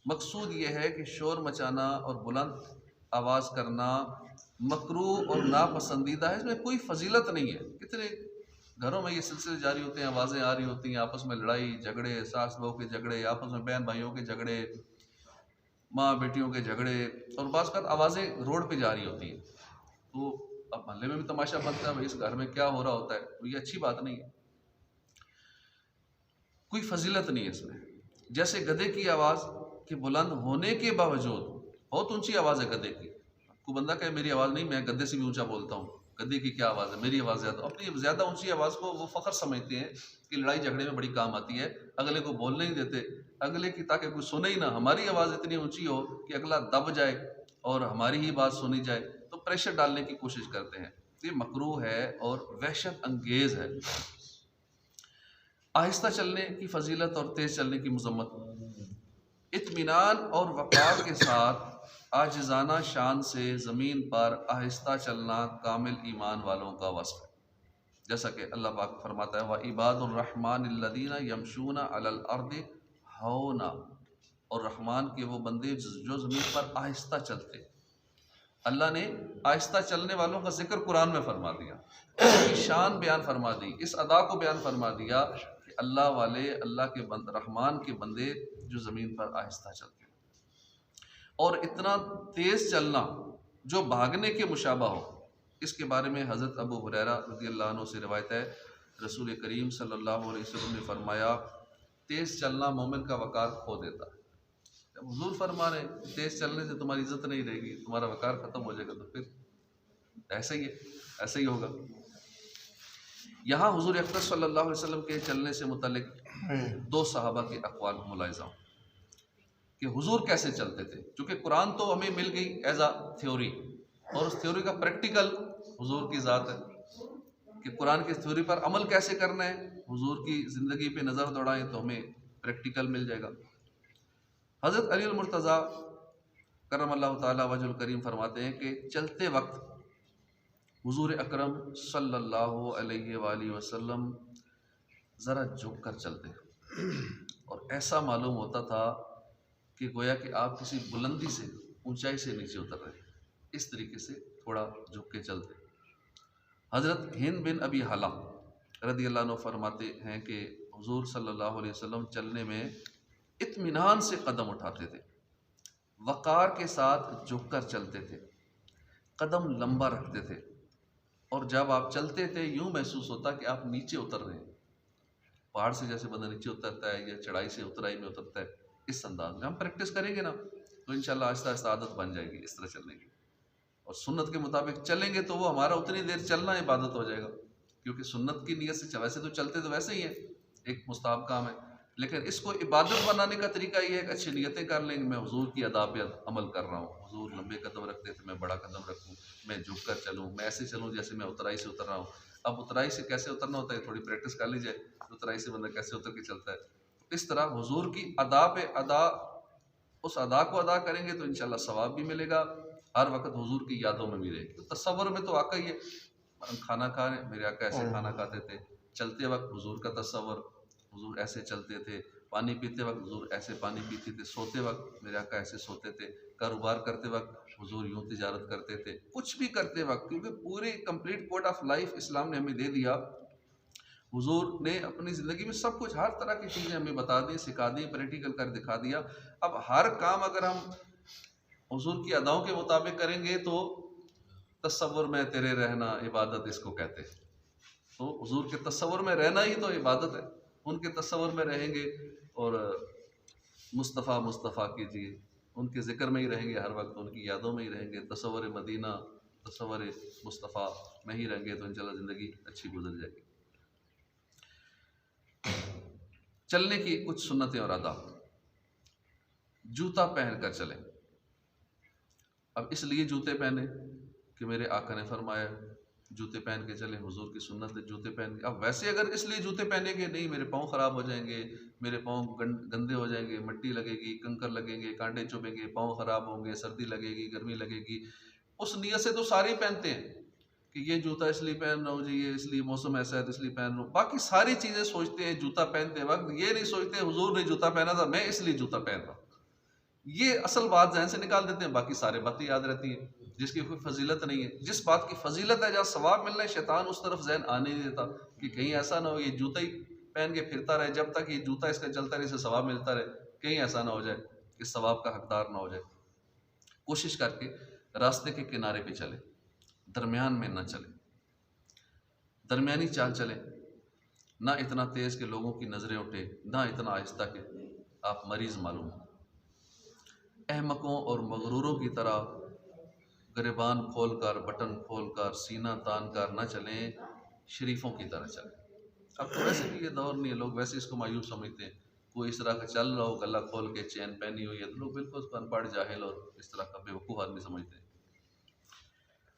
مقصود یہ ہے کہ شور مچانا اور بلند آواز کرنا مکروہ اور ناپسندیدہ ہے، اس میں کوئی فضیلت نہیں ہے۔ کتنے گھروں میں یہ سلسلے جاری ہوتے ہیں، آوازیں آ رہی ہوتی ہیں، آپس میں لڑائی جھگڑے، ساس بہو کے جھگڑے، آپس میں بہن بھائیوں کے جھگڑے، ماں بیٹیوں کے جھگڑے، اور بعض اوقات آوازیں روڈ پہ جاری ہوتی ہیں۔ تو اب محلے میں بھی تماشا بنتا ہے، بھائی اس گھر میں کیا ہو رہا ہوتا ہے، تو یہ اچھی بات نہیں ہے، کوئی فضیلت نہیں ہے اس میں۔ جیسے گدھے کی آواز کہ بلند ہونے کے باوجود بہت اونچی آواز ہے گدھے کی، کوئی بندہ کہے میری آواز نہیں، میں گدھے سے بھی اونچا بولتا ہوں، گدھے کی کیا آواز ہے، میری آواز زیادہ، اپنی زیادہ اونچی آواز کو وہ فخر سمجھتے ہیں کہ لڑائی جھگڑے میں بڑی کام آتی ہے، اگلے کو بولنے نہیں دیتے، اگلے کی تاکہ کوئی سنے ہی نہ، ہماری آواز اتنی اونچی ہو کہ اگلا دب جائے اور ہماری ہی بات سنی جائے، تو پریشر ڈالنے کی کوشش کرتے ہیں۔ یہ مکروہ ہے اور وحشت انگیز ہے۔ آہستہ چلنے کی فضیلت اور تیز چلنے کی مذمت۔ اطمینان اور وقار کے ساتھ عاجزانہ شان سے زمین پر آہستہ چلنا کامل ایمان والوں کا وصف ہے، جیسا کہ اللہ پاک فرماتا ہے وَعِبَادُ الرَّحْمَنِ الَّذِينَ يَمْشُونَ عَلَى الْأَرْضِ هَوْنًا، اور رحمان کے وہ بندے جو زمین پر آہستہ چلتے۔ اللہ نے آہستہ چلنے والوں کا ذکر قرآن میں فرما دیا، اس کی شان بیان فرما دی، اس ادا کو بیان فرما دیا کہ اللہ والے، اللہ کے رحمان کے بندے جو زمین پر آہستہ چلتے ہیں۔ اور اتنا تیز چلنا جو بھاگنے کے مشابہ ہو، اس کے بارے میں حضرت ابو ہریرہ رضی اللہ عنہ سے روایت ہے، رسول کریم صلی اللہ علیہ وسلم نے فرمایا تیز چلنا مومن کا وقار کھو دیتا ہے۔ جب حضور فرما رہے ہیں تیز چلنے سے تمہاری عزت نہیں رہے گی، تمہارا وقار ختم ہو جائے گا، تو پھر ایسے ہی ہے، ایسے ہی ہوگا۔ یہاں حضور اکرم صلی اللہ علیہ وسلم کے چلنے سے متعلق دو صحابہ کے اقوال ملاحظہ ہوں کہ حضور کیسے چلتے تھے، چونکہ قرآن تو ہمیں مل گئی ایز اے تھیوری، اور اس تھیوری کا پریکٹیکل حضور کی ذات ہے کہ قرآن کی تھیوری پر عمل کیسے کرنا ہے، حضور کی زندگی پہ نظر دوڑائیں تو ہمیں پریکٹیکل مل جائے گا۔ حضرت علی المرتضیٰ کرم اللہ تعالیٰ وجہ الکریم فرماتے ہیں کہ چلتے وقت حضور اکرم صلی اللہ علیہ وآلہ وسلم ذرا جھک کر چلتے اور ایسا معلوم ہوتا تھا کہ گویا کہ آپ کسی بلندی سے، اونچائی سے نیچے اتر رہے، اس طریقے سے تھوڑا جھک کے چلتے۔ حضرت ہند بن ابی حالہ رضی اللہ عنہ فرماتے ہیں کہ حضور صلی اللہ علیہ وسلم چلنے میں اطمینان سے قدم اٹھاتے تھے، وقار کے ساتھ جھک کر چلتے تھے، قدم لمبا رکھتے تھے، اور جب آپ چلتے تھے یوں محسوس ہوتا کہ آپ نیچے اتر رہے ہیں، پہاڑ سے جیسے بندہ نیچے اترتا ہے یا چڑھائی سے اترائی میں اترتا ہے، اس انداز میں ہم پریکٹس کریں گے نا تو انشاءاللہ آہستہ آہستہ عادت بن جائے گی اس طرح چلنے کی، اور سنت کے مطابق چلیں گے تو وہ ہمارا اتنی دیر چلنا عبادت ہو جائے گا، کیونکہ سنت کی نیت سے ویسے تو چلتے تو ویسے ہی ہیں، ایک مستحب کام ہے، لیکن اس کو عبادت بنانے کا طریقہ یہ ہے کہ اچھی نیتیں کر لیں کہ میں حضور کی ادا پہ عمل کر رہا ہوں، حضور لمبے قدم رکھتے تھے میں بڑا قدم رکھوں، میں جھک کر چلوں، میں ایسے چلوں جیسے میں اترائی سے اتر رہا ہوں۔ اب اترائی سے کیسے اترنا ہوتا ہے تھوڑی پریکٹس کر لی جائے، اترائی سے بندہ کیسے اتر کے چلتا ہے، اس طرح حضور کی ادا پہ ادا، اس ادا کو ادا کریں گے تو انشاءاللہ ثواب بھی ملے گا، ہر وقت حضور کی یادوں میں بھی رہے گی۔ تصور میں تو واقعی ہے، ہم کھانا کھا رہے ہیں میرے آقا ایسے کھانا کھاتے تھے، چلتے وقت حضور کا تصور، حضور ایسے چلتے تھے، پانی پیتے وقت حضور ایسے پانی پیتے تھے، سوتے وقت میرے آقا ایسے سوتے تھے، کاروبار کرتے وقت حضور یوں تجارت کرتے تھے، کچھ بھی کرتے وقت، کیونکہ پوری کمپلیٹ کوڈ آف لائف اسلام نے ہمیں دے دیا، حضور نے اپنی زندگی میں سب کچھ، ہر طرح کی چیزیں ہمیں بتا دی، سکھا دی، پریکٹیکل کر دکھا دیا۔ اب ہر کام اگر ہم حضور کی اداؤں کے مطابق کریں گے تو تصور میں تیرے رہنا عبادت اس کو کہتے ہیں، تو حضور کے تصور میں رہنا ہی تو عبادت ہے، ان کے تصور میں رہیں گے اور مصطفیٰ مصطفیٰ کیجیے، ان کے ذکر میں ہی رہیں گے، ہر وقت ان کی یادوں میں ہی رہیں گے، تصور مدینہ، تصور مصطفیٰ میں ہی رہیں گے تو انشاءاللہ زندگی اچھی گزر جائے گی۔ چلنے کی کچھ سنتیں اور آداب۔ جوتا پہن کر چلیں۔ اب اس لیے جوتے پہنے کہ میرے آقا نے فرمایا جوتے پہن کے چلیں، حضور کی سنت ہے جوتے پہن کے۔ اب ویسے اگر اس لیے جوتے پہنیں گے نہیں میرے پاؤں خراب ہو جائیں گے، میرے پاؤں گندے ہو جائیں گے، مٹی لگے گی، کنکر لگیں گے، کانٹے چبھیں گے، پاؤں خراب ہوں گے، سردی لگے گی، گرمی لگے گی، اس نیت سے تو سارے پہنتے ہیں کہ یہ جوتا اس لیے پہن رہا ہوں جی، یہ اس لیے موسم ایسا ہے تو اس لیے پہن رہا ہوں، باقی ساری چیزیں سوچتے ہیں جوتا پہنتے وقت، یہ نہیں سوچتے حضور نے جوتا پہنا تھا میں اس لیے جوتا پہن رہا ہوں۔ یہ اصل بات ذہن سے نکال دیتے ہیں، باقی سارے باتیں یاد رہتی ہیں جس کی کوئی فضیلت نہیں ہے. جس بات کی فضیلت ہے، جہاں ثواب ملنا ہے، شیطان اس طرف ذہن آنے نہیں دیتا کہ کہیں ایسا نہ ہو یہ جوتا ہی پہن کے پھرتا رہے، جب تک یہ جوتا اس کا چلتا رہے، اسے ثواب ملتا رہے، کہیں ایسا نہ ہو جائے کہ ثواب کا حقدار نہ ہو جائے. کوشش کر کے راستے کے کنارے پہ چلے، درمیان میں نہ چلے، درمیانی چال چلے، نہ اتنا تیز کہ لوگوں کی نظریں اٹھے، نہ اتنا آہستہ کہ آپ مریض معلوم ہوں. احمقوں اور مغروروں کی طرح گریبان کھول کر، بٹن کھول کر، سینہ تان کر نہ چلیں، شریفوں کی طرح چلیں. اب تو ویسے بھی یہ دور نہیں ہے، لوگ ویسے اس کو مایوس سمجھتے ہیں. کوئی اس طرح کا چل رہا ہو گلا کھول کے، چین پہنی ہوئی ہے، تو لوگ بالکل اس کو ان پڑھ، جاہل اور اس طرح کا بیوقوف آدمی سمجھتے ہیں.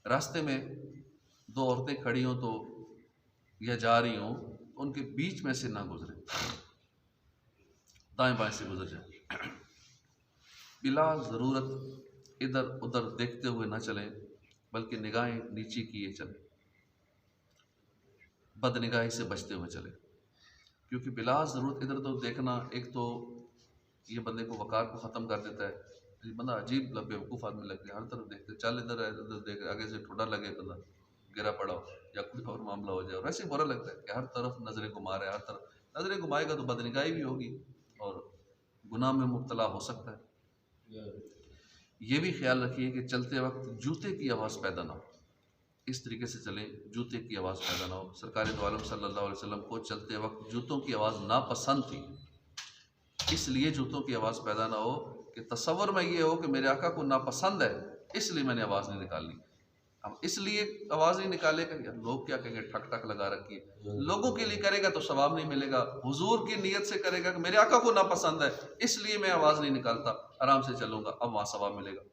راستے میں دو عورتیں کھڑی ہوں تو یا جا رہی ہوں تو ان کے بیچ میں سے نہ گزرے، دائیں بائیں سے گزر جائیں. بلا ضرورت ادھر ادھر دیکھتے ہوئے نہ چلیں، بلکہ نگاہیں نیچے کیے چلیں، بد نگاہی سے بچتے ہوئے چلیں. کیونکہ بلا ضرورت ادھر ادھر دیکھنا، ایک تو یہ بندے کو وقار کو ختم کر دیتا ہے. یہ بندہ عجیب بیوقوف آدمی لگتا ہے، ہر طرف دیکھتے، چل ادھر ہے ادھر دیکھ، آگے سے ٹھوڈا لگے بندہ گرا پڑا ہو یا کوئی اور معاملہ ہو جائے. اور ایسے برا لگتا ہے کہ ہر طرف نظریں گھما رہا ہے، ہر طرف نظریں گھمائے گا تو بد نگاہی بھی ہوگی اور گناہ میں مبتلا ہو سکتا ہے. یہ بھی خیال رکھیے کہ چلتے وقت جوتے کی آواز پیدا نہ ہو. اس طریقے سے چلیں جوتے کی آواز پیدا نہ ہو. سرکار دو عالم صلی اللہ علیہ وسلم کو چلتے وقت جوتوں کی آواز ناپسند تھی، اس لیے جوتوں کی آواز پیدا نہ ہو کہ تصور میں یہ ہو کہ میرے آقا کو ناپسند ہے، اس لیے میں نے آواز نہیں نکالنی. اب اس لیے آواز نہیں نکالے گا، یا لوگ کیا کہیں گے، ٹھک ٹھک لگا رکھی ہے. لوگوں کے لیے کرے گا تو ثواب نہیں ملے گا، حضور کی نیت سے کرے گا کہ میرے آقا کو ناپسند ہے اس لیے میں آواز نہیں نکالتا، آرام سے چلوں گا، اب وہاں ثواب ملے گا.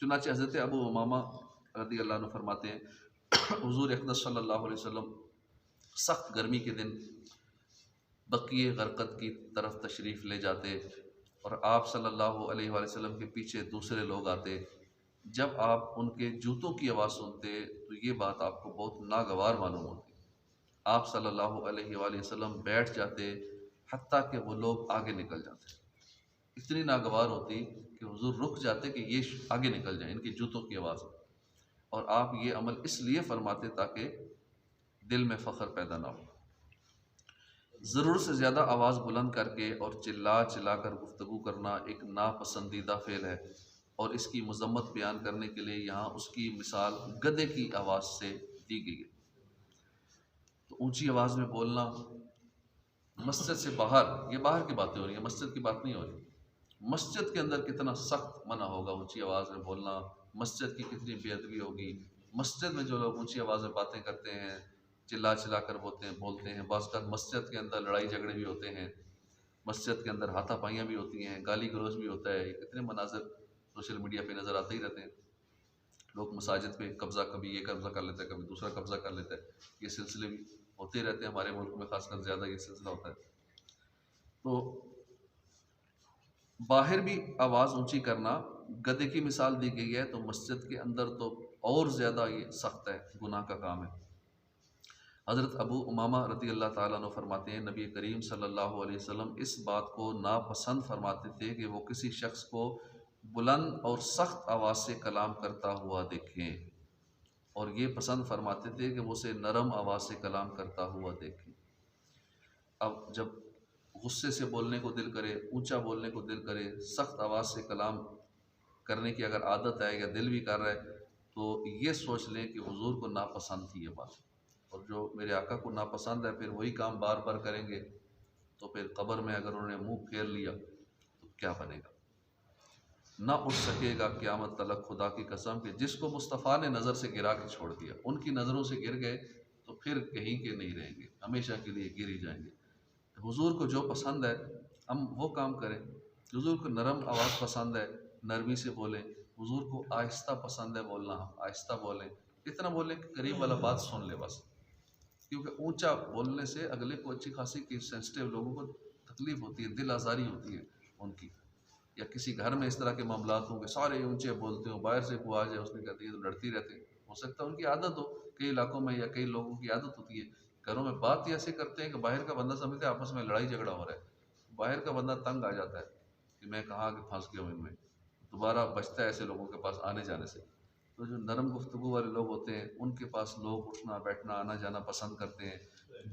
چنانچہ حضرت ابو امامہ رضی اللہ عنہ فرماتے ہیں، حضور اقدس صلی اللہ علیہ وسلم سخت گرمی کے دن بقیع غرقد کی طرف تشریف لے جاتے اور آپ صلی اللہ علیہ وآلہ وسلم کے پیچھے دوسرے لوگ آتے. جب آپ ان کے جوتوں کی آواز سنتے تو یہ بات آپ کو بہت ناگوار معلوم ہوتی. آپ صلی اللہ علیہ وآلہ وسلم بیٹھ جاتے حتیٰ کہ وہ لوگ آگے نکل جاتے. اتنی ناگوار ہوتی کہ حضور رک جاتے کہ یہ آگے نکل جائیں ان کی جوتوں کی آواز. اور آپ یہ عمل اس لیے فرماتے تاکہ دل میں فخر پیدا نہ ہو. ضرورت سے زیادہ آواز بلند کر کے اور چلا چلا کر گفتگو کرنا ایک ناپسندیدہ فعل ہے، اور اس کی مذمت بیان کرنے کے لیے یہاں اس کی مثال گدھے کی آواز سے دی گئی ہے. تو اونچی آواز میں بولنا، مسجد سے باہر، یہ باہر کی باتیں ہو رہی ہیں، مسجد کی بات نہیں ہو رہی. مسجد کے اندر کتنا سخت منع ہوگا اونچی آواز میں بولنا، مسجد کی کتنی بے ادبی ہوگی. مسجد میں جو لوگ اونچی آواز میں باتیں کرتے ہیں، چلا چلا کر بولتے ہیں، بعض اوقات مسجد کے اندر لڑائی جھگڑے بھی ہوتے ہیں، مسجد کے اندر ہاتھا پائیاں بھی ہوتی ہیں، گالی گلوچ بھی ہوتا ہے. یہ کتنے مناظر سوشل میڈیا پہ نظر آتے ہی رہتے ہیں. لوگ مساجد پہ قبضہ، کبھی یہ قبضہ کر لیتا ہے، کبھی دوسرا قبضہ کر لیتا ہے. یہ سلسلے بھی ہوتے رہتے ہیں، ہمارے ملک میں خاص کر زیادہ یہ سلسلہ ہوتا ہے. تو باہر بھی آواز اونچی کرنا گدھے کی مثال دی گئی ہے، تو مسجد کے اندر تو اور زیادہ یہ سخت ہے، گناہ کا کام ہے. حضرت ابو امامہ رضی اللہ تعالیٰ عنہ فرماتے ہیں، نبی کریم صلی اللہ علیہ وسلم اس بات کو ناپسند فرماتے تھے کہ وہ کسی شخص کو بلند اور سخت آواز سے کلام کرتا ہوا دیکھیں، اور یہ پسند فرماتے تھے کہ وہ اسے نرم آواز سے کلام کرتا ہوا دیکھیں. اب جب غصے سے بولنے کو دل کرے، اونچا بولنے کو دل کرے، سخت آواز سے کلام کرنے کی اگر عادت ہے یا دل بھی کر رہا ہے، تو یہ سوچ لیں کہ حضور کو ناپسند تھی یہ بات. اور جو میرے آقا کو ناپسند ہے، پھر وہی کام بار بار کریں گے تو پھر قبر میں اگر انہوں نے منہ پھیر لیا تو کیا بنے گا. نہ اٹھ سکے گا قیامت تلک، خدا کی قسم، کہ جس کو مصطفیٰ نے نظر سے گرا کے چھوڑ دیا، ان کی نظروں سے گر گئے تو پھر کہیں کے نہیں رہیں گے، ہمیشہ کے لیے گر ہی جائیں گے. حضور کو جو پسند ہے ہم وہ کام کریں. حضور کو نرم آواز پسند ہے، نرمی سے بولیں. حضور کو آہستہ پسند ہے بولنا، ہم آہستہ بولیں. اتنا بولیں کہ قریب والا بات سن لے بس، کیونکہ اونچا بولنے سے اگلے کو اچھی خاصی کی سینسٹیو لوگوں کو تکلیف ہوتی ہے، دل آزاری ہوتی ہے ان کی. یا کسی گھر میں اس طرح کے معاملات ہوں کہ سارے اونچے بولتے ہوں، باہر سے کوئی آ جائے اس نے کہتے ہیں تو لڑتی رہتے ہیں. ہو سکتا ہے ان کی عادت ہو، کئی علاقوں میں یا کئی لوگوں کی عادت ہوتی ہے، گھروں میں بات ہی ایسے کرتے ہیں کہ باہر کا بندہ سمجھتا ہے آپس میں لڑائی جھگڑا ہو رہا ہے. باہر کا بندہ تنگ آ جاتا ہے کہ میں کہاں کہ پھنس گیا ہوں ان میں، دوبارہ بچتا ہے ایسے لوگوں کے پاس آنے جانے سے۔ تو جو نرم گفتگو والے لوگ ہوتے ہیں ان کے پاس لوگ اٹھنا بیٹھنا آنا جانا پسند کرتے ہیں۔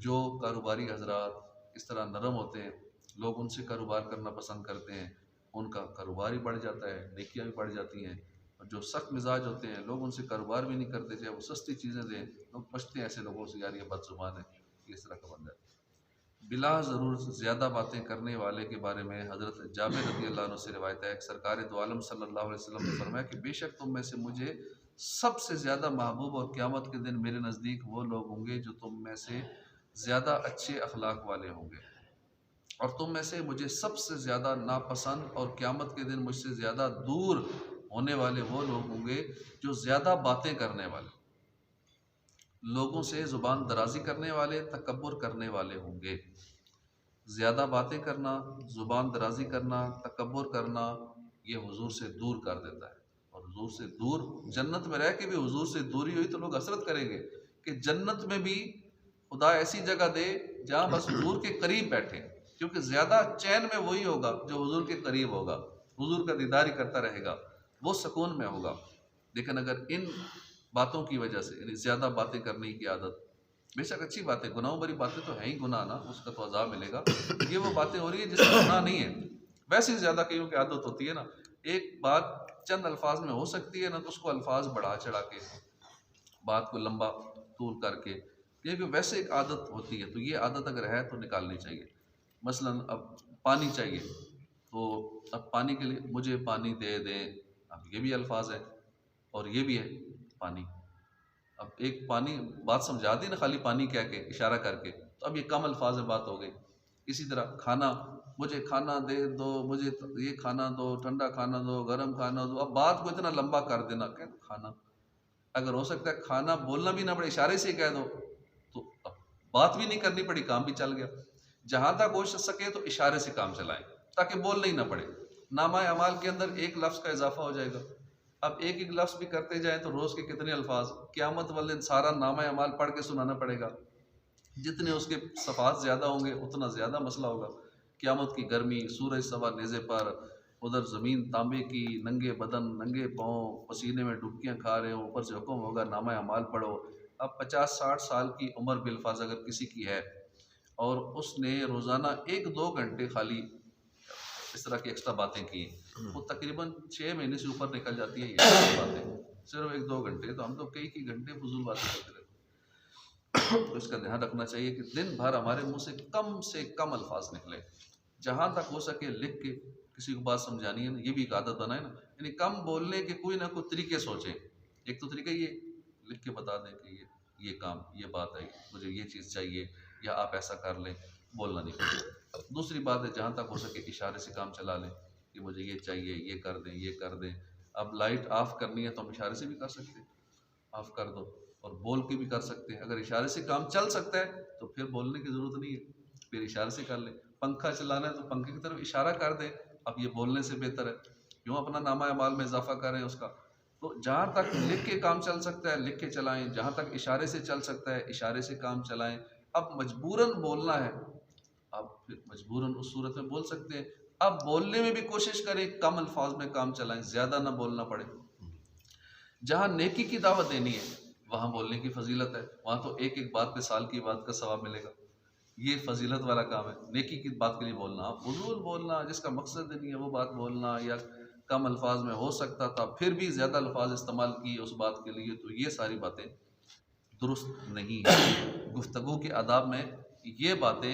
جو کاروباری حضرات اس طرح نرم ہوتے ہیں، لوگ ان سے کاروبار کرنا پسند کرتے ہیں، ان کا کاروبار ہی بڑھ جاتا ہے، نیکیاں بھی بڑھ جاتی ہیں۔ اور جو سخت مزاج ہوتے ہیں لوگ ان سے کاروبار بھی نہیں کرتے، چاہے وہ سستی چیزیں دیں، لوگ بچتے ہیں ایسے لوگوں سے، یار یہ بد زبان ہے، یہ اس طرح کا بندہ ہے۔ بلا ضرور زیادہ باتیں کرنے والے کے بارے میں حضرت جابر رضی اللہ عنہ سے روایت ہے کہ سرکار دو عالم صلی اللہ علیہ وسلم نے فرمایا کہ بے شک تم میں سے مجھے سب سے زیادہ محبوب اور قیامت کے دن میرے نزدیک وہ لوگ ہوں گے جو تم میں سے زیادہ اچھے اخلاق والے ہوں گے، اور تم میں سے مجھے سب سے زیادہ ناپسند اور قیامت کے دن مجھ سے زیادہ دور ہونے والے وہ لوگ ہوں گے جو زیادہ باتیں کرنے والے، لوگوں سے زبان درازی کرنے والے، تکبر کرنے والے ہوں گے۔ زیادہ باتیں کرنا، زبان درازی کرنا، تکبر کرنا، یہ حضور سے دور کر دیتا ہے۔ اور حضور سے دور، جنت میں رہ کے بھی حضور سے دوری ہوئی تو لوگ حسرت کریں گے کہ جنت میں بھی خدا ایسی جگہ دے جہاں بس حضور کے قریب بیٹھے، کیونکہ زیادہ چین میں وہی ہوگا جو حضور کے قریب ہوگا، حضور کا دیدار ہی کرتا رہے گا، وہ سکون میں ہوگا۔ لیکن اگر ان باتوں کی وجہ سے، یعنی زیادہ باتیں کرنے کی عادت، بے شک اچھی بات ہے، گناہوں بری باتیں تو ہیں ہی گناہ نا، اس کا تو عذاب ملے گا، یہ وہ باتیں ہو رہی ہیں جس کا گناہ نہیں ہے، ویسے ہی زیادہ کئیوں کی عادت ہوتی ہے نا، ایک بات چند الفاظ میں ہو سکتی ہے نا، تو اس کو الفاظ بڑھا چڑھا کے، بات کو لمبا طول کر کے، یہ ویسے ایک عادت ہوتی ہے، تو یہ عادت اگر ہے تو نکالنی چاہیے۔ مثلا اب پانی چاہیے، تو اب پانی کے لیے مجھے پانی دے دیں، اب یہ بھی الفاظ ہے، اور یہ بھی ہے پانی۔ اب ایک پانی بات سمجھا دی نا، خالی پانی کہہ کے اشارہ کر کے، تو اب یہ کم الفاظ میں بات ہو گئی۔ اسی طرح کھانا، مجھے کھانا دے دو، مجھے یہ کھانا دو، ٹھنڈا کھانا دو، گرم کھانا دو، اب بات کو اتنا لمبا کر دینا کہ کھانا، اگر ہو سکتا ہے کھانا بولنا بھی نہ پڑے، اشارے سے کہہ دو، تو اب بات بھی نہیں کرنی پڑی، کام بھی چل گیا۔ جہاں تک ہو سکے تو اشارے سے کام چلائیں تاکہ بولنا ہی نہ پڑے، نامہ اعمال کے اندر ایک لفظ کا اضافہ ہو جائے گا۔ اب ایک ایک لفظ بھی کرتے جائیں تو روز کے کتنے الفاظ، قیامت والے دن سارا نامہ اعمال پڑھ کے سنانا پڑے گا، جتنے اس کے صفحات زیادہ ہوں گے اتنا زیادہ مسئلہ ہوگا۔ قیامت کی گرمی، سورج سوا نیزے پر، ادھر زمین تانبے کی، ننگے بدن ننگے پاؤں پسینے میں ڈبکیاں کھا رہے ہوں، اوپر سے حکم ہوگا نامہ اعمال پڑھو۔ اب 50-60 سال کی عمر بالفاظ اگر کسی کی ہے اور اس نے روزانہ 1-2 گھنٹے خالی اس طرح کی ایکسٹرا باتیں کی، وہ تقریباً 6 مہینے سے اوپر نکل جاتی ہیں یہ باتیں، صرف 1-2 گھنٹے، تو ہم تو کئی گھنٹے فضول باتیں کرتے رہتے ہیں۔ تو اس کا دھیان رکھنا چاہیے کہ دن بھر ہمارے منہ سے کم الفاظ نکلے، جہاں تک ہو سکے لکھ کے کسی کو بات سمجھانی ہے نا، یہ بھی ایک عادت بنائے نا، یعنی کم بولنے کے کوئی نہ کوئی طریقے سوچیں۔ ایک تو طریقہ یہ لکھ کے بتا دیں کہ یہ کام، یہ بات ہے، مجھے یہ چیز چاہیے، یا آپ ایسا کر لیں، بولنا نہیں پڑے۔ دوسری بات ہے جہاں تک ہو سکے اشارے سے کام چلا لیں کہ مجھے یہ چاہیے، یہ کر دیں، یہ کر دیں۔ اب لائٹ آف کرنی ہے تو ہم اشارے سے بھی کر سکتے ہیں، آف کر دو، اور بول کے بھی کر سکتے ہیں۔ اگر اشارے سے کام چل سکتا ہے تو پھر بولنے کی ضرورت نہیں ہے، پھر اشارے سے کر لیں۔ پنکھا چلانا ہے تو پنکھے کی طرف اشارہ کر دیں، اب یہ بولنے سے بہتر ہے، کیوں اپنا نامہ اعمال میں اضافہ کریں اس کا۔ تو جہاں تک لکھ کے کام چل سکتا ہے لکھ کے چلائیں، جہاں تک اشارے سے چل سکتا ہے اشارے سے کام چلائیں۔ اب مجبوراً بولنا ہے، اب پھر مجبوراً اس صورت میں بول سکتے ہیں۔ اب بولنے میں بھی کوشش کریں کم الفاظ میں کام چلائیں، زیادہ نہ بولنا پڑے۔ جہاں نیکی کی دعوت دینی ہے وہاں بولنے کی فضیلت ہے، وہاں تو ایک ایک بات پہ سال کی بات کا ثواب ملے گا، یہ فضیلت والا کام ہے، نیکی کی بات کے لیے بولنا۔ فضول بولنا جس کا مقصد نہیں ہے وہ بات بولنا، یا کم الفاظ میں ہو سکتا تھا پھر بھی زیادہ الفاظ استعمال کیے اس بات کے لیے، تو یہ ساری باتیں درست نہیں ہیں۔ گفتگو کے آداب میں یہ باتیں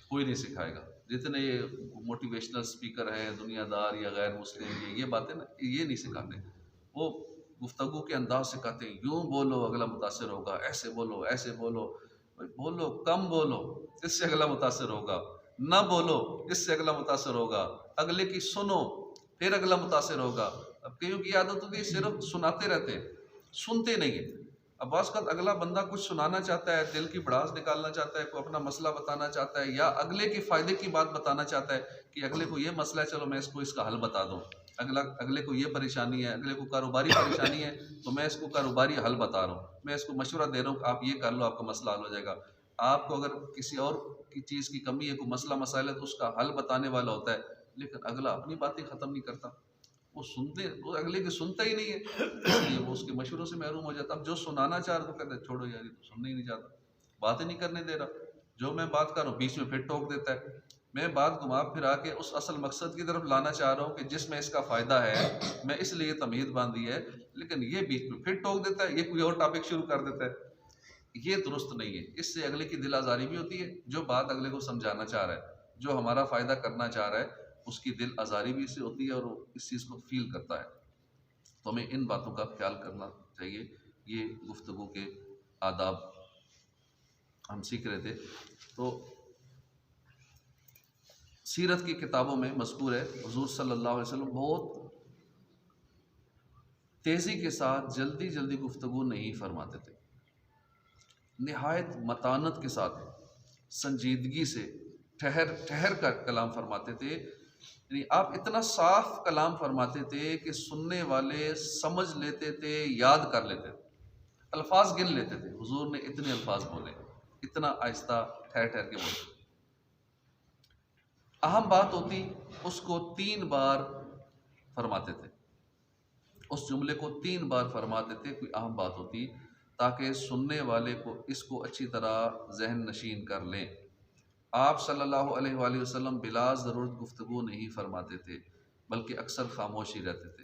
کوئی نہیں سکھائے گا، جتنے یہ موٹیویشنل سپیکر ہیں، دنیا دار یا غیر مسلم، یہ باتیں نا یہ نہیں سکھاتے، وہ گفتگو کے انداز سکھاتے ہیں، یوں بولو اگلا متاثر ہوگا، ایسے بولو ایسے بولو، بولو کم بولو اس سے اگلا متاثر ہوگا، نہ بولو اس سے اگلا متاثر ہوگا، اگلے کی سنو پھر اگلا متاثر ہوگا۔ اب کئیوں کی عادت ہوتی ہے صرف سناتے رہتے ہیں، سنتے نہیں ہیں۔ اب بعض اوقات اگلا بندہ کچھ سنانا چاہتا ہے، دل کی بڑاس نکالنا چاہتا ہے، کوئی اپنا مسئلہ بتانا چاہتا ہے، یا اگلے کے فائدے کی بات بتانا چاہتا ہے کہ اگلے کو یہ مسئلہ ہے، چلو میں اس کو اس کا حل بتا دوں، اگلے کو یہ پریشانی ہے، اگلے کو کاروباری پریشانی ہے تو میں اس کو کاروباری حل بتا رہا ہوں، میں اس کو مشورہ دے رہا ہوں کہ آپ یہ کر لو آپ کا مسئلہ حل ہو جائے گا۔ آپ کو اگر کسی اور کی چیز کی کمی ہے، کوئی مسئلہ مسائل ہے، تو اس کا حل بتانے والا ہوتا ہے، لیکن اگلا اپنی باتیں ختم نہیں کرتا، وہ اگلے کی سنتا ہی نہیں ہے، اس لیے وہ اس کے مشوروں سے محروم ہو جاتا۔ اب جو سنانا چاہ رہا تو کہتے ہیں چھوڑو یار، یہ تو سننا ہی نہیں چاہتا، بات ہی نہیں کرنے دے رہا، جو میں بات کر رہا ہوں بیچ میں پھر ٹوک دیتا ہے۔ میں بات گھما پھرا کے اس اصل مقصد کی طرف لانا چاہ رہا ہوں کہ جس میں اس کا فائدہ ہے، میں اس لیے تمہید باندھی ہے، لیکن یہ بیچ میں پھر ٹوک دیتا ہے، یہ کوئی اور ٹاپک شروع کر دیتا ہے۔ یہ درست نہیں ہے، اس سے اگلے کی دل آزاری بھی ہوتی ہے، جو بات اگلے کو سمجھانا چاہ رہا ہے، جو ہمارا فائدہ کرنا چاہ رہا ہے، اس کی دل آزاری بھی اس سے ہوتی ہے اور وہ اس چیز کو فیل کرتا ہے۔ تو ہمیں ان باتوں کا خیال کرنا چاہیے۔ یہ گفتگو کے آداب ہم سیکھ رہے تھے۔ تو سیرت کی کتابوں میں مذکور ہے حضور صلی اللہ علیہ وسلم بہت تیزی کے ساتھ جلدی جلدی گفتگو نہیں فرماتے تھے، نہایت متانت کے ساتھ سنجیدگی سے ٹھہر ٹھہر کر کلام فرماتے تھے، یعنی آپ اتنا صاف کلام فرماتے تھے کہ سننے والے سمجھ لیتے تھے، یاد کر لیتے تھے، الفاظ گن لیتے تھے۔ حضور نے اتنے الفاظ بولے، اتنا آہستہ ٹھہر ٹھہر کے بولے۔ اہم بات ہوتی اس کو 3 بار فرماتے تھے، اس جملے کو 3 بار فرماتے تھے، کوئی اہم بات ہوتی، تاکہ سننے والے کو اس کو اچھی طرح ذہن نشین کر لیں۔ آپ صلی اللہ علیہ وآلہ وسلم بلا ضرورت گفتگو نہیں فرماتے تھے، بلکہ اکثر خاموش ہی رہتے تھے۔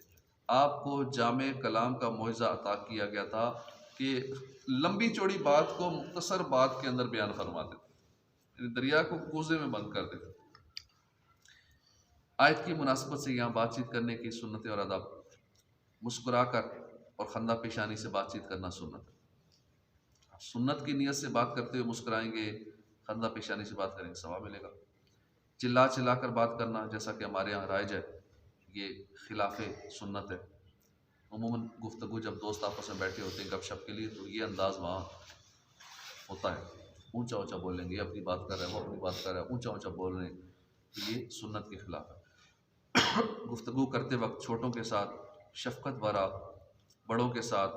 آپ کو جامع کلام کا معجزہ عطا کیا گیا تھا کہ لمبی چوڑی بات کو مختصر بات کے اندر بیان فرماتے تھے، یعنی دریا کو کوزے میں بند کر دیتے تھے۔ آیت کی مناسبت سے یہاں بات چیت کرنے کی سنت اور آداب: مسکرا کر اور خندہ پیشانی سے بات چیت کرنا سنت ہے۔ سنت کی نیت سے بات کرتے ہوئے مسکرائیں گے، خندہ پیشانی سے بات کریں گے، ثواب ملے گا۔ چلا چلا کر بات کرنا، جیسا کہ ہمارے یہاں رائج ہے، یہ خلاف سنت ہے۔ عموماً گفتگو جب دوست آپس میں بیٹھے ہوتے ہیں گپ شپ کے لیے، تو یہ انداز وہاں ہوتا ہے، اونچا اونچا بولیں گے، یہ اپنی بات کر رہا ہے، وہ اپنی بات کر رہا ہے، اونچا اونچا بول رہے ہیں، تو یہ سنت کے خلاف ہے۔ گفتگو کرتے وقت چھوٹوں کے ساتھ شفقت بھرا، بڑوں کے ساتھ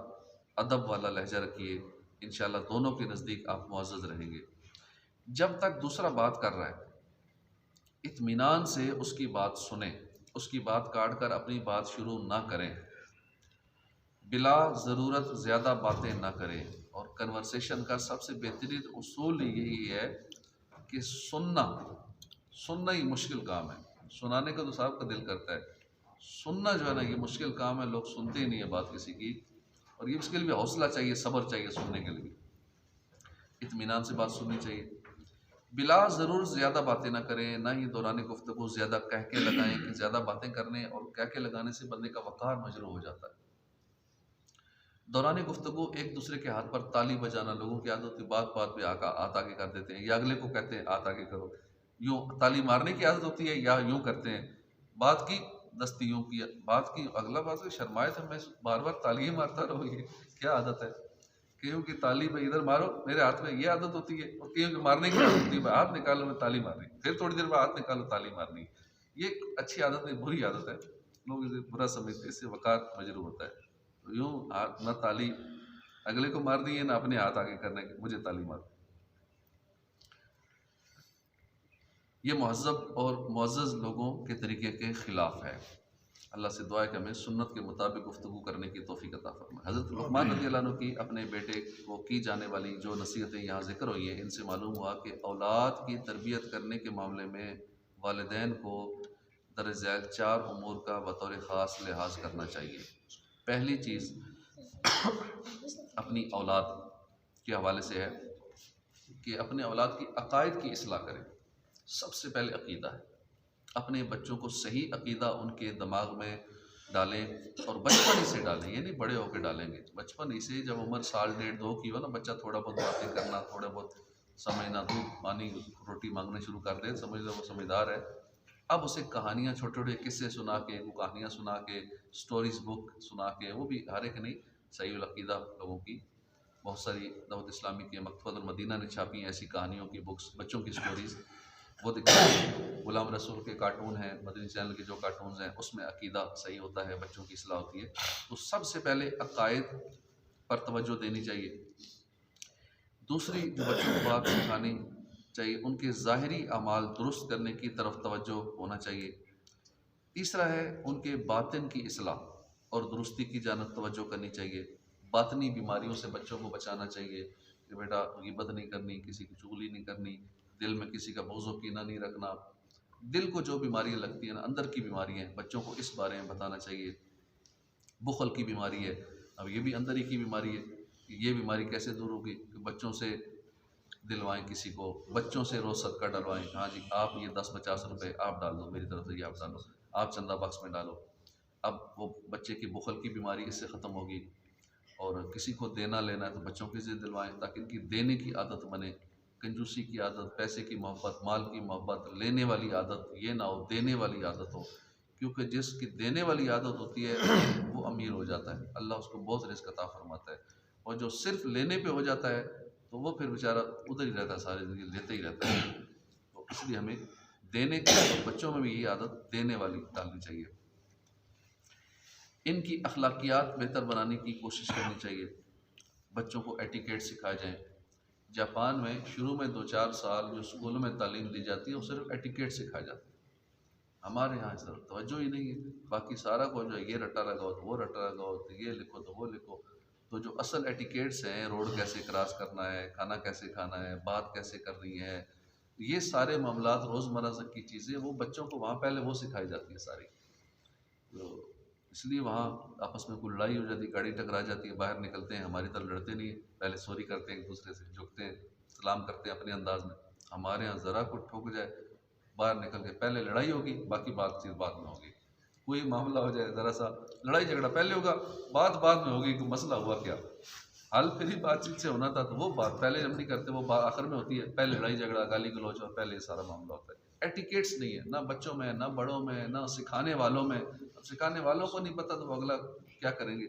ادب والا لہجہ رکھیے، انشاءاللہ دونوں کے نزدیک آپ معزز رہیں گے۔ جب تک دوسرا بات کر رہا ہے، اطمینان سے اس کی بات سنیں، اس کی بات کاٹ کر اپنی بات شروع نہ کریں، بلا ضرورت زیادہ باتیں نہ کریں۔ اور کنورسیشن کا سب سے بہترین اصول یہی ہے کہ سننا ہی مشکل کام ہے۔ سنانے کا تو صاحب کا دل کرتا ہے، سننا جو ہے نا یہ مشکل کام ہے، لوگ سنتے ہی نہیں ہیں بات کسی کی، اور یہ اس کے لیے حوصلہ چاہیے، صبر چاہیے سننے کے لیے، اطمینان سے بات سننی چاہیے۔ بلا ضرور زیادہ باتیں نہ کریں، نہ ہی دوران گفتگو زیادہ کہہ کے لگائیں، کہ زیادہ باتیں کرنے اور کہہ کے لگانے سے بندے کا وقار مجروح ہو جاتا ہے۔ دوران گفتگو ایک دوسرے کے ہاتھ پر تالی بجانا، لوگوں کی عادت ہوتی ہے، بات بات پہ ہاتھ آگے کر دیتے ہیں، یا اگلے کو کہتے ہیں ہاتھ آگے کرو، یوں تالی مارنے کی عادت ہوتی ہے، یا یوں کرتے ہیں، بات کی دستی یوں کی، بات کی اگلا بات سے شرمائے تو میں بار بار تالی ہی مارتا رہو، یہ کیا عادت ہے؟ کہوں کہ تالی میں ادھر مارو، میرے ہاتھ میں یہ عادت ہوتی ہے، اور کہوں کہ مارنے کی عادت ہوتی ہے، ہاتھ نکالو میں تالی مارنی، پھر تھوڑی دیر بعد ہاتھ نکالو تالی مارنی۔ یہ ایک اچھی عادت ہے، بری عادت ہے، لوگ اسے برا سمجھتے ہیں، اس سے وقار مجروح ہوتا ہے۔ تو یوں نہ تالی اگلے کو مارنی ہے، نہ اپنے ہاتھ آگے کرنے کے مجھے تالی مار۔ یہ مہذب اور معزز لوگوں کے طریقے کے خلاف ہے۔ اللہ سے دعا ہے کہ ہمیں سنت کے مطابق گفتگو کرنے کی توفیق عطا فرمائے۔ حضرت لقمان رضی اللہ عنہ کی اپنے بیٹے کو کی جانے والی جو نصیحتیں یہاں ذکر ہوئی ہیں، ان سے معلوم ہوا کہ اولاد کی تربیت کرنے کے معاملے میں والدین کو درج ذیل 4 امور کا بطور خاص لحاظ کرنا چاہیے۔ پہلی چیز اپنی اولاد کے حوالے سے ہے کہ اپنے اولاد کی عقائد کی اصلاح کریں۔ سب سے پہلے عقیدہ ہے، اپنے بچوں کو صحیح عقیدہ ان کے دماغ میں ڈالیں، اور بچپن ہی سے ڈالیں، یہ نہیں بڑے ہو کے ڈالیں گے، بچپن ہی سے، جب عمر 1.5 1.5 2 کی ہو نا، بچہ تھوڑا بہت باتیں کرنا، تھوڑا بہت سمجھنا، دودھ پانی روٹی مانگنا شروع کر دے، سمجھ لو وہ سمجھدار ہے۔ اب اسے کہانیاں، چھوٹے چھوٹے قصے سنا کے، وہ کہانیاں سنا کے، سٹوریز بک سنا کے، وہ بھی ہر ایک نہیں، صحیح العقیدہ لوگوں کی بہت ساری دعوت اسلامی کی مکتبۃ المدینہ نے چھاپی ہیں ایسی کہانیوں کی بکس، بچوں کی سٹوریز، وہ دکھائیں۔ غلام رسول کے کارٹون ہیں، مدنی چینل کے جو کارٹونز ہیں، اس میں عقیدہ صحیح ہوتا ہے، بچوں کی اصلاح ہوتی ہے۔ تو سب سے پہلے عقائد پر توجہ دینی چاہیے۔ دوسری جو بچوں کو بات سکھانی چاہیے، ان کے ظاہری اعمال درست کرنے کی طرف توجہ ہونا چاہیے۔ تیسرا ہے ان کے باطن کی اصلاح اور درستی کی جانب توجہ کرنی چاہیے. باطنی بیماریوں سے بچوں کو بچانا چاہیے کہ بیٹا غیبت نہیں کرنی، کسی کی چغلی نہیں کرنی، دل میں کسی کا بغض و کینہ نہیں رکھنا. دل کو جو بیماریاں لگتی ہیں نا، اندر کی بیماریاں ہیں، بچوں کو اس بارے میں بتانا چاہیے. بخل کی بیماری ہے، اب یہ بھی اندر ہی کی بیماری ہے. یہ بیماری کیسے دور ہوگی؟ کہ بچوں سے دلوائیں، کسی کو بچوں سے روز صدقہ ڈلوائیں. ہاں جی، آپ یہ 10-50 روپے آپ ڈال دو، میری طرف سے یہ آپ ڈالو، آپ چندہ باکس میں ڈالو. اب وہ بچے کی بخل کی بیماری اس سے ختم ہوگی. اور کسی کو دینا لینا ہے تو بچوں کی ضد دلوائیں تاکہ ان کی دینے کی عادت بنے. کنجوسی کی عادت، پیسے کی محبت، مال کی محبت، لینے والی عادت یہ نہ ہو، دینے والی عادت ہو. کیونکہ جس کی دینے والی عادت ہوتی ہے وہ امیر ہو جاتا ہے، اللہ اس کو بہت رزق عطا فرماتا ہے. اور جو صرف لینے پہ ہو جاتا ہے تو وہ پھر بیچارہ ادھر ہی رہتا ہے، ساری زندگی لیتے ہی رہتا ہے. تو اس لیے ہمیں دینے کی، اور بچوں میں بھی یہ عادت دینے والی ڈالنی چاہیے. ان کی اخلاقیات بہتر بنانے کی کوشش کرنی چاہیے. بچوں کو ایٹیکیٹ سکھائے جائیں. جاپان میں شروع میں 2-4 سال جو اسکولوں میں تعلیم دی جاتی ہے وہ صرف ایٹیکیٹ سکھایا جاتا ہے. ہمارے یہاں اس طرف توجہ ہی نہیں ہے. باقی سارا کو جو ہے یہ رٹا لگاؤ تو وہ رٹا لگاؤ، تو یہ لکھو تو وہ لکھو. تو جو اصل ایٹیکیٹس ہیں، روڈ کیسے کراس کرنا ہے، کھانا کیسے کھانا ہے، بات کیسے کرنی ہے، یہ سارے معاملات روزمرہ کی چیزیں وہ بچوں کو وہاں پہلے وہ سکھائی جاتی ہیں ساری. تو اس لیے وہاں آپس میں کوئی لڑائی ہو جاتی ہے، گاڑی ٹکرا جاتی ہے، باہر نکلتے ہیں، ہماری طرح لڑتے نہیں ہیں، پہلے سوری کرتے ہیں، ایک دوسرے سے جھکتے ہیں، سلام کرتے ہیں اپنے انداز میں. ہمارے ہاں ذرا کو ٹھوک جائے باہر نکل کے پہلے لڑائی ہوگی، باقی بات چیت بعد میں ہوگی. کوئی معاملہ ہو جائے ذرا سا، لڑائی جھگڑا پہلے ہوگا، بات بعد میں ہوگی کہ مسئلہ ہوا کیا. حل پھر ہی بات چیت سے ہونا تھا، تو وہ بات پہلے ہم نہیں کرتے، وہ بات آخر میں ہوتی ہے. پہلے لڑائی جھگڑا، گالی گلوچ، اور پہلے یہ سارا معاملہ ہوتا ہے. ایٹیکیٹس نہیں ہے، نہ بچوں میں، نہ بڑوں میں، نہ سکھانے والوں میں. اب سکھانے والوں کو نہیں پتہ تو اگلا کیا کریں گے،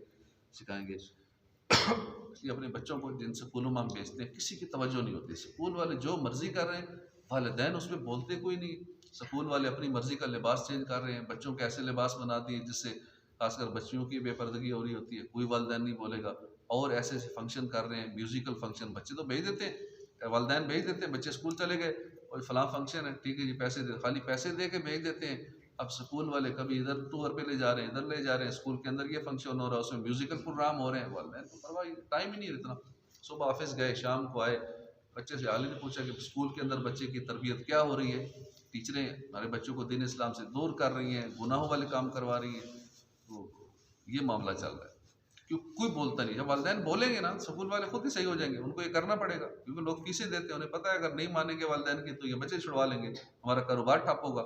سکھائیں گے. اس لیے اپنے بچوں کو جن سکولوں میں ہم بھیجتے ہیں کسی کی توجہ نہیں ہوتی. سکول والے جو مرضی کر رہے ہیں، والدین اس میں بولتے کوئی نہیں. سکول والے اپنی مرضی کا لباس چینج کر رہے ہیں، بچوں کے ایسے لباس بنا دیے جس سے خاص کر بچیوں کی بے پردگی ہو رہی ہوتی ہے، کوئی والدین نہیں بولے گا. اور ایسے ایسے فنکشن کر رہے ہیں، میوزیکل فنکشن. بچے تو بھیج دیتے ہیں، والدین بھیج دیتے ہیں، بچے اسکول چلے گئے اور فلاں فنکشن ہے، ٹھیک ہے جی پیسے دے، خالی پیسے دے کے بھیج دیتے ہیں. اب سکول والے کبھی ادھر ٹور پہ لے جا رہے ہیں، ادھر لے جا رہے ہیں، اسکول کے اندر یہ فنکشن ہو رہا ہے، اس میں میوزیکل پروگرام ہو رہے ہیں. والدین کو پرواہ، ٹائم ہی نہیں اتنا. صبح آفس گئے، شام کو آئے، بچے سے حال ہی نہیں پوچھا کہ اسکول کے اندر بچے کی تربیت کیا ہو رہی ہے. ٹیچریں ہمارے بچوں کو دین اسلام سے دور کر رہی ہیں، گناہوں والے کام کروا رہی ہیں. تو یہ معاملہ چل رہا ہے. کیوں کوئی بولتا نہیں. جب والدین بولیں گے نا، سکول والے خود ہی صحیح ہو جائیں گے. ان کو یہ کرنا پڑے گا کیونکہ لوگ فیسیں دیتے ہیں، انہیں پتہ ہے اگر نہیں مانیں گے والدین کی تو یہ بچے چھڑوا لیں گے، ہمارا کاروبار ٹھپ ہوگا.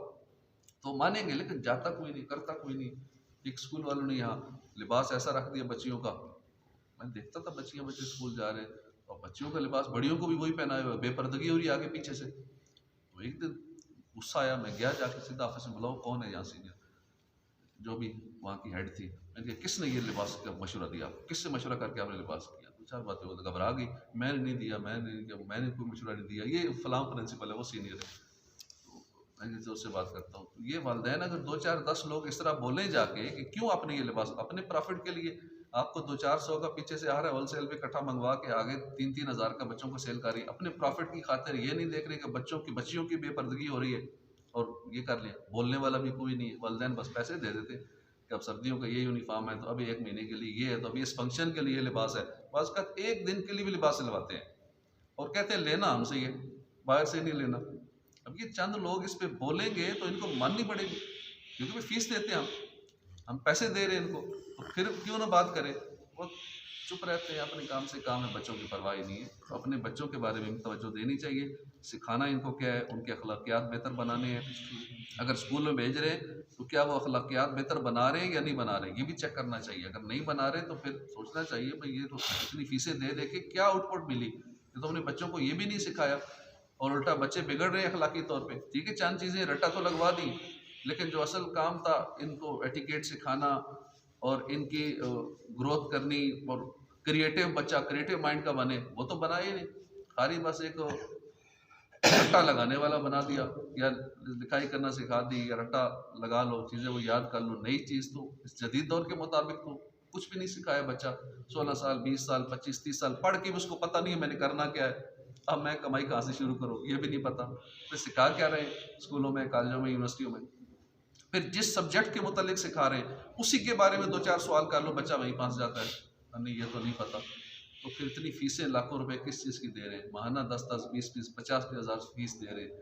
تو مانیں گے، لیکن جاتا کوئی نہیں، کرتا کوئی نہیں. ایک اسکول والوں نے یہاں لباس ایسا رکھ دیا بچیوں کا، میں دیکھتا تھا بچے اسکول جا رہے ہیں اور بچیوں کا لباس بڑیوں کو بھی وہی پہنائے ہوئے، بے پردگی ہو رہی ہے آگے پیچھے سے. تو ایک دن غصہ آیا، میں گیا جا کے سیدھا آفس میں، بلاؤ کون ہے یہاں سینئر، جو بھی وہاں کی ہیڈ تھی. میں نے کہا کس نے یہ لباس کا مشورہ دیا، کس سے مشورہ کر کے آپ نے لباس کیا؟ 2-4 باتیں وہ گھبرا گئی، میں نے نہیں دیا، میں نے کوئی مشورہ نہیں دیا، یہ فلاں پرنسپل ہے، وہ سینئر ہے. میں نے اس سے بات کرتا ہوں. یہ والدین اگر 2-4-10 لوگ اس طرح بولیں جا کے کہ کیوں آپ نے یہ لباس اپنے پروفٹ کے لیے، آپ کو 200-400 کا پیچھے سے آ رہا ہے، ہول سیل پہ اکٹھا منگوا کے آگے 3-3 ہزار کا بچوں کو سیل کر رہی ہے، اپنے پروفٹ کی خاطر یہ نہیں دیکھ رہے کہ بچیوں کی بے پردگی ہو رہی ہے اور یہ کر لیا. بولنے والا بھی کوئی نہیں ہے. والدین بس پیسے دے دیتے کہ اب سردیوں کا یہ یونیفارم ہے تو ابھی 1 مہینے کے لیے یہ ہے، تو ابھی اس فنکشن کے لیے لباس ہے. بعض کا 1 دن کے لیے بھی لباس سلواتے ہیں اور کہتے ہیں لینا ہم سے، یہ باہر سے نہیں لینا. اب یہ چند لوگ اس پہ بولیں گے تو ان کو ماننی پڑے گی کیونکہ فیس دیتے ہیں، ہم پیسے دے رہے ہیں ان کو، تو پھر کیوں نہ بات کریں. وہ چپ رہتے ہیں، اپنے کام سے کام ہے، بچوں کی پرواہ نہیں ہے. تو اپنے بچوں کے بارے میں بھی توجہ دینی چاہیے. سکھانا ان کو کیا ہے، ان کے اخلاقیات بہتر بنانے ہیں. اگر اسکول میں بھیج رہے ہیں تو کیا وہ اخلاقیات بہتر بنا رہے ہیں یا نہیں بنا رہے ہیں، یہ بھی چیک کرنا چاہیے. اگر نہیں بنا رہے تو پھر سوچنا چاہیے بھائی یہ تو اتنی فیسیں دے دے کے کیا آؤٹ پٹ ملی. یہ تو اپنے بچوں کو یہ بھی نہیں سکھایا اور الٹا بچے بگڑ رہے ہیں اخلاقی طور پہ. ٹھیک ہے چند چیزیں رٹا تو لگوا دی، لیکن جو اصل کام تھا ان کو ایٹیکیٹ سکھانا اور ان کی گروتھ کرنی اور کریٹو بچہ کریٹو مائنڈ کا بنے، وہ تو بنا ہی نہیں. خالی بس ایک رٹا لگانے والا بنا دیا، یا لکھائی کرنا سکھا دی، یا رٹا لگا لو چیزیں وہ یاد کر لو. نئی چیز تو اس جدید دور کے مطابق تو کچھ بھی نہیں سکھایا. بچہ 16 سال 20 سال 25 30 سال پڑھ کے بھی اس کو پتہ نہیں ہے میں نے کرنا کیا ہے، اب میں کمائی کہاں سے شروع کروں یہ بھی نہیں پتہ. پھر سکھا کیا رہے اسکولوں میں، کالجوں میں، یونیورسٹیوں میں. پھر جس سبجیکٹ کے متعلق سکھا رہے ہیں اسی کے بارے میں 2-4 سوال کر لو، بچہ وہیں پھنس جاتا ہے، نہیں یہ تو نہیں پتہ۔ تو پھر اتنی فیسیں لاکھوں روپے کس چیز کی دے رہے ہیں، ماہانہ 10-10 20-20 50 ہزار فیس دے رہے ہیں،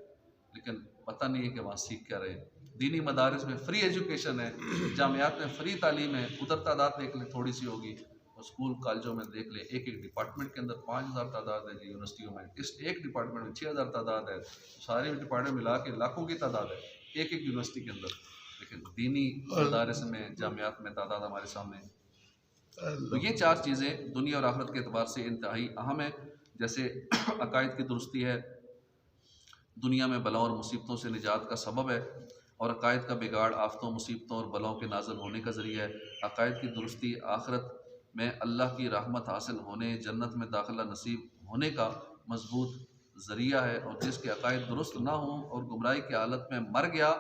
لیکن پتہ نہیں ہے کہ وہاں سیکھ کیا رہے ہیں۔ دینی مدارس میں فری ایجوکیشن ہے، جامعات میں فری تعلیم ہے، ادھر تعداد دیکھ لیں تھوڑی سی ہوگی، اسکول کالجوں میں دیکھ لیں ایک ڈپارٹمنٹ کے اندر 5000 تعداد ہے جی، یونیورسٹیوں میں اس ایک ڈپارٹمنٹ میں 6000 تعداد ہے، سارے ڈپارٹمنٹ ملا کے لاکھوں کی تعداد ہے ایک یونیورسٹی کے اندر، لیکن دینی مدارس میں جامعات میں تعداد ہمارے سامنے ہے۔ تو یہ 4 چیزیں دنیا اور آخرت کے اعتبار سے انتہائی اہم ہیں، جیسے عقائد کی درستی ہے، دنیا میں بلاؤں اور مصیبتوں سے نجات کا سبب ہے، اور عقائد کا بگاڑ آفتوں، مصیبتوں اور بلاؤں کے نازل ہونے کا ذریعہ ہے۔ عقائد کی درستی آخرت میں اللہ کی رحمت حاصل ہونے، جنت میں داخلہ نصیب ہونے کا مضبوط ذریعہ ہے، اور جس کے عقائد درست نہ ہوں اور گمراہی کی حالت میں مر گیا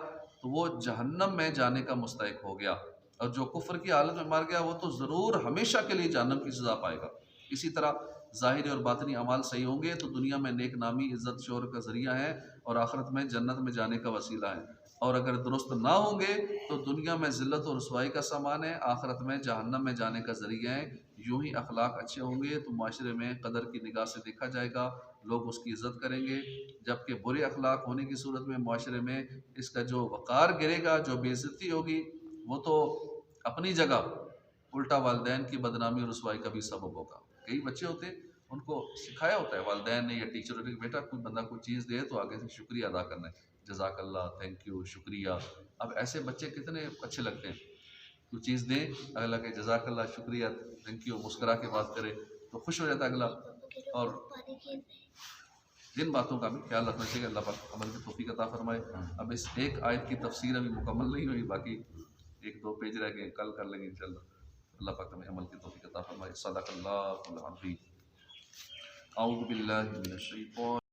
تو وہ جہنم میں جانے کا مستحق ہو گیا، اور جو کفر کی حالت میں مر گیا وہ تو ضرور ہمیشہ کے لیے جہنم کی سزا پائے گا۔ اسی طرح ظاہری اور باطنی اعمال صحیح ہوں گے تو دنیا میں نیک نامی، عزت شہرت کا ذریعہ ہے، اور آخرت میں جنت میں جانے کا وسیلہ ہے، اور اگر درست نہ ہوں گے تو دنیا میں ذلت و رسوائی کا سامان ہے، آخرت میں جہنم میں جانے کا ذریعہ ہے۔ یوں ہی اخلاق اچھے ہوں گے تو معاشرے میں قدر کی نگاہ سے دیکھا جائے گا، لوگ اس کی عزت کریں گے، جبکہ برے اخلاق ہونے کی صورت میں معاشرے میں اس کا جو وقار گرے گا، جو بے عزتی ہوگی، وہ تو اپنی جگہ الٹا والدین کی بدنامی اور رسوائی کا بھی سبب ہوگا۔ کئی بچے ہوتے ہیں ان کو سکھایا ہوتا ہے والدین نے یا ٹیچر نے کہ بیٹا کوئی بندہ کوئی چیز دے تو آگے سے شکریہ ادا کرنا ہے، جزاک اللہ، تھینک یو، شکریہ۔ اب ایسے بچے کتنے اچھے لگتے ہیں، کوئی چیز دیں اگلا کہ جزاک اللہ، شکریہ، تھینک یو، مسکرا کے بات کرے تو خوش ہو جاتا ہے اگلا۔ اور جن باتوں کا بھی خیال رکھنا چاہیے، اللہ پاک عمل کی توفیق عطا فرمائے۔ اب اس ایک آیت کی تفسیر ابھی مکمل نہیں ہوئی، باقی 1-2 پیج رہ گئے، کل کر لیں گے انشاءاللہ۔ اللہ پاک ہمیں عمل کی توفیق عطا فرمائے۔ صدق اللہ العظیم۔ اعوذ باللہ من الشیطان